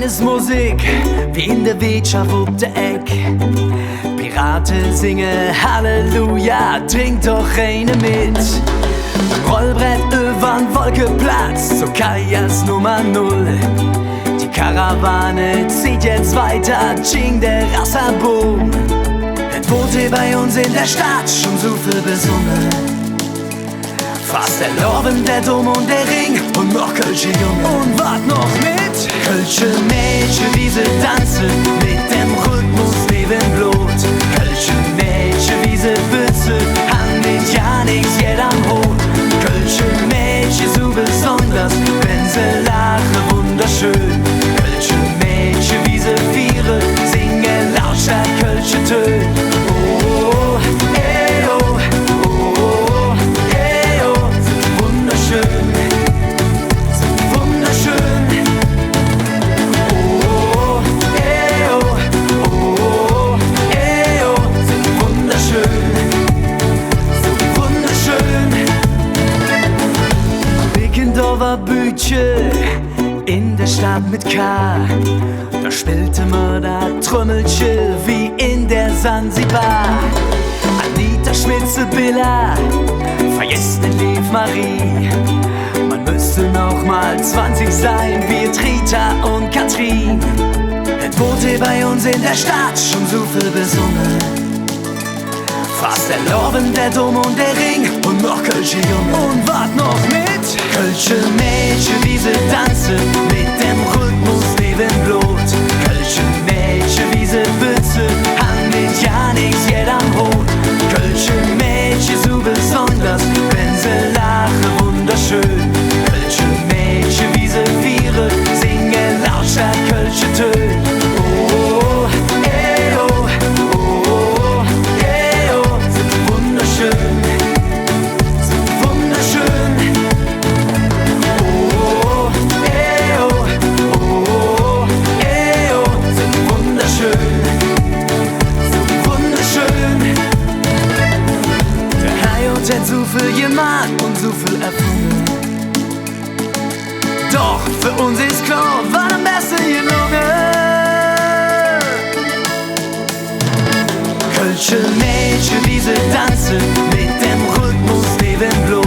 ist Musik, wie in der Wirtschaft auf der Eck. Piraten singen Halleluja, trink doch eine mit. Rollbrett übern Wolkeplatz, so Kajas Nummer 0. Die Karawane zieht jetzt weiter, Ching der Rassaboom. Es wurde bei uns in der Stadt schon so viel besungen. Fast der Lorben, der Dom und der Ring und noch Kölsche Junge. Und wart noch mit Kölsche Mädchen, wie sie tanzen, mit dem Rhythmus neben Blut. Kölsche Mädchen, wie sie Bütze, haben mit ja nix jeder am Hut. Kölsche Mädchen, so besonders, wenn sie lachen, wunderschön. Kölsche Mädchen, wie sie viere, singen lauter Kölsche Töne. Oh, ey, oh, oh, ey, oh, so wunderschön, so wunderschön. Oh, ey, oh, oh, ey, oh, so wunderschön, so wunderschön. Wickendorfer Bütche in der Stadt mit K. Da spielte man da Trommelche wie in der Sansibar. Anita Schmitze-Billa, vergesst den Lief Marie. Man müsste noch mal 20 sein wie Rita und Katrin. Es wurde bei uns in der Stadt schon so viel besungen. Fast der Lorben, der Dom und der Ring und noch Kölsche Junge. Und wart noch mit Kölsche Mädchen, wie sie tanzen, mit dem Rhythmus neben Blut. Kölsche Mädchen, wie sie Bütze, haben mit ja nix jeder am Hut. Kölsche Mädchen, so besonders, wenn sie lachen, wunderschön. Kölsche Mädchen, wie sie viere, singen lauter Kölsche Töne. Oh, ey, oh, oh, ey, oh, so wunderschön, so wunderschön. Oh, ey, oh, oh, ey, oh, so wunderschön, so wunderschön. Der Heimat hat so viel gemacht und so viel erfunden. Doch für uns ist klar, war am besten gelungen. Kölsche Mädchen, wie sie tanzen, mit dem Rhythmus neben Blut.